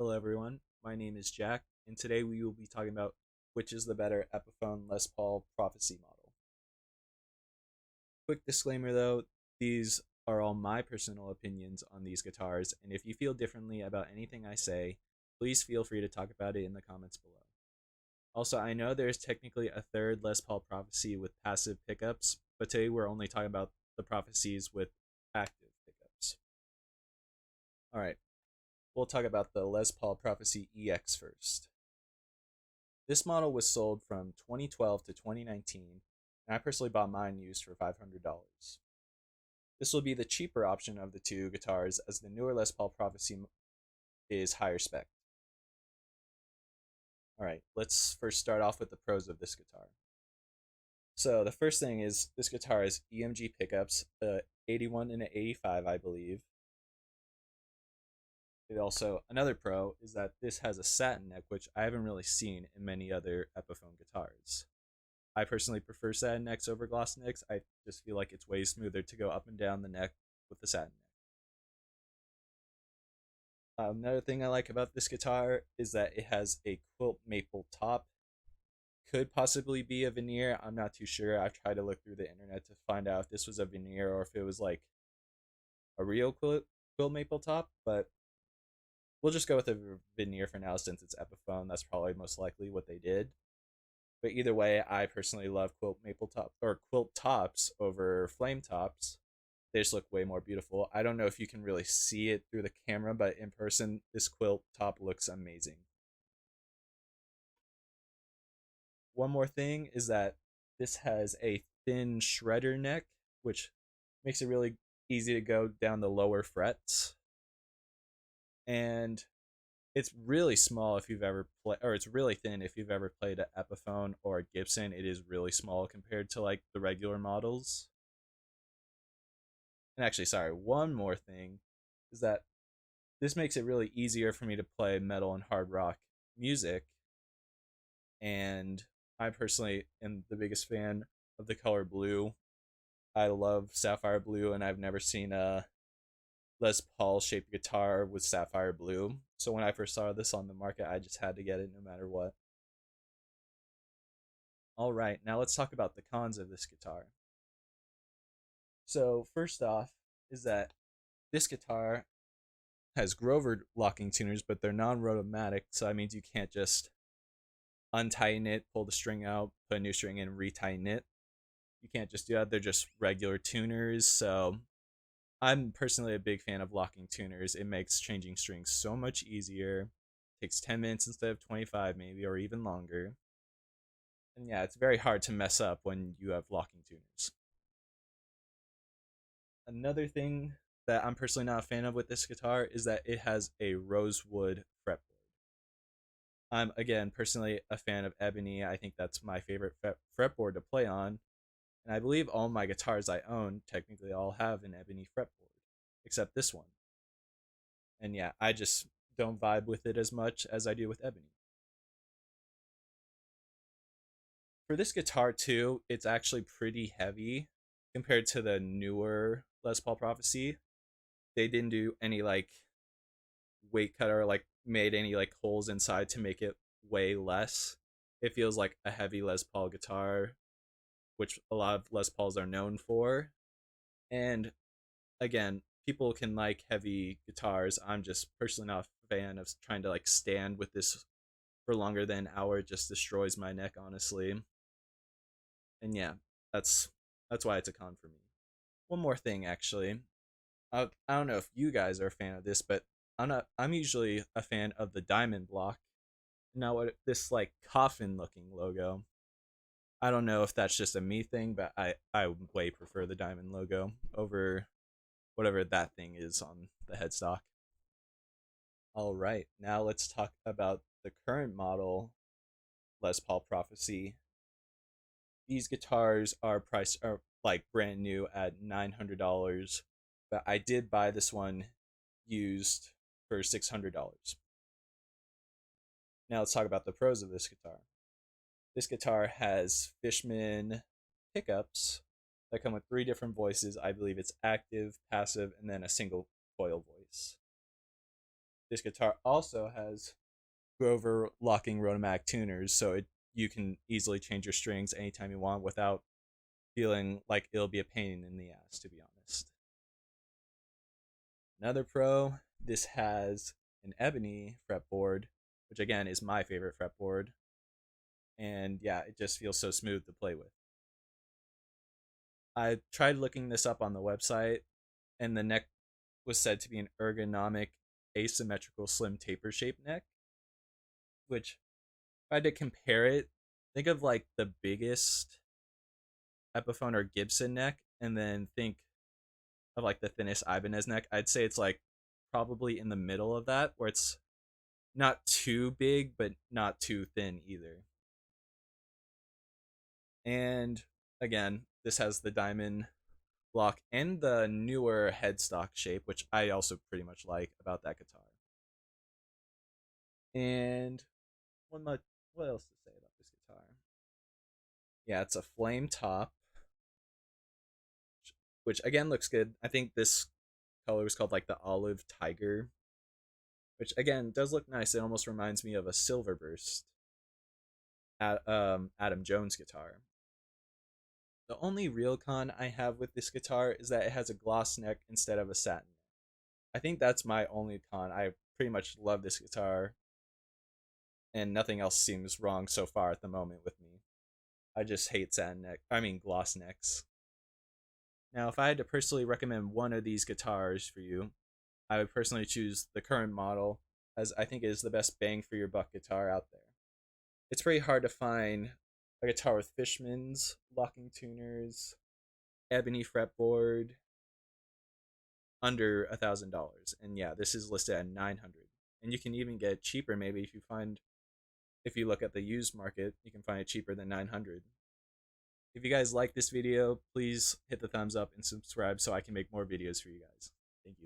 Hello, everyone. My name is Jack, and today we will be talking about which is the better Epiphone Les Paul Prophecy model. Quick disclaimer though, these are all my personal opinions on these guitars, and if you feel differently about anything I say, please feel free to talk about it in the comments below. Also, I know there's technically a third Les Paul Prophecy with passive pickups, but today we're only talking about the prophecies with active pickups. Alright, we'll talk about the Les Paul Prophecy EX first. This model was sold from 2012 to 2019, and I personally bought mine used for $500. This will be the cheaper option of the two guitars, as the newer Les Paul Prophecy is higher spec. Alright, let's first start off with the pros of this guitar. So the first thing is this guitar has EMG pickups, 81 and an 85 I believe. It also, another pro is that this has a satin neck, which I haven't really seen in many other Epiphone guitars. I personally prefer satin necks over gloss necks. I just feel like it's way smoother to go up and down the neck with the satin neck. Another thing I like about this guitar is that it has a quilt maple top. Could possibly be a veneer. I'm not too sure. I've tried to look through the internet to find out if this was a veneer or if it was like a real quilt maple top, but we'll just go with a veneer for now since it's Epiphone. That's probably most likely what they did. But either way, I personally love quilt maple top or quilt tops over flame tops. They just look way more beautiful. I don't know if you can really see it through the camera, but in person, this quilt top looks amazing. One more thing is that this has a thin shredder neck, which makes it really easy to go down the lower frets. And it's really small if you've ever played, or it's really thin if you've ever played an Epiphone or a Gibson. It is really small compared to like the regular models. And actually, sorry, one more thing is that this makes it really easier for me to play metal and hard rock music. And I personally am the biggest fan of the color blue. I love sapphire blue, and I've never seen a Les Paul shaped guitar with sapphire blue. So when I first saw this on the market, I just had to get it no matter what. All right, now let's talk about the cons of this guitar. So first off is that this guitar has Grover locking tuners, but they're non-rotomatic, so that means you can't just untighten it, pull the string out, put a new string in, and retighten it. You can't just do that. They're just regular tuners, so I'm personally a big fan of locking tuners. It makes changing strings so much easier. It takes 10 minutes instead of 25 maybe, or even longer. And yeah, it's very hard to mess up when you have locking tuners. Another thing that I'm personally not a fan of with this guitar is that it has a rosewood fretboard. I'm, again, personally a fan of ebony. I think that's my favorite fretboard to play on. And I believe all my guitars I own technically all have an ebony fretboard, except this one. And yeah, I just don't vibe with it as much as I do with ebony. For this guitar too, it's actually pretty heavy compared to the newer Les Paul Prophecy. They didn't do any like weight cut or like made any like holes inside to make it weigh less. It feels like a heavy Les Paul guitar, which a lot of Les Pauls are known for. And again, people can like heavy guitars. I'm just personally not a fan of trying to like stand with this for longer than an hour. It just destroys my neck, honestly. And yeah, that's why it's a con for me. One more thing, actually. I don't know if you guys are a fan of this, but I'm usually a fan of the diamond block. Now, what this like coffin looking logo. I don't know if that's just a me thing, but I way prefer the diamond logo over whatever that thing is on the headstock. All right, now let's talk about the current model Les Paul Prophecy. These guitars are like brand new at $900, but I did buy this one used for $600. Now let's talk about the pros of this guitar. This guitar has Fishman pickups that come with 3 different voices. I believe it's active, passive, and then a single coil voice. this guitar also has Grover locking Rotomac tuners, so you can easily change your strings anytime you want without feeling like it'll be a pain in the ass, to be honest. Another pro, this has an ebony fretboard, which again is my favorite fretboard, and yeah, it just feels so smooth to play with. I tried looking this up on the website, and the neck was said to be an ergonomic, asymmetrical, slim taper shaped neck, which, if I had to compare it, think of like the biggest Epiphone or Gibson neck, and then think of like the thinnest Ibanez neck. I'd say it's like probably in the middle of that, where it's not too big, but not too thin either. And again, this has the diamond block and the newer headstock shape, which I also pretty much like about that guitar. And what much? What else to say about this guitar? Yeah, it's a flame top, which again looks good. I think this color was called like the olive tiger, which again does look nice. It almost reminds me of a Silverburst Adam Jones guitar. The only real con I have with this guitar is that it has a gloss neck instead of a satin. I think that's my only con. I pretty much love this guitar, and nothing else seems wrong so far at the moment with me. I just hate satin neck. I mean gloss necks. Now, if I had to personally recommend one of these guitars for you, I would personally choose the current model, as I think it is the best bang for your buck guitar out there. It's pretty hard to find a guitar with Fishman's locking tuners, ebony fretboard, under $1,000. And yeah, this is listed at 900. And you can even get it cheaper maybe if you look at the used market, you can find it cheaper than 900. If you guys like this video, please hit the thumbs up and subscribe so I can make more videos for you guys.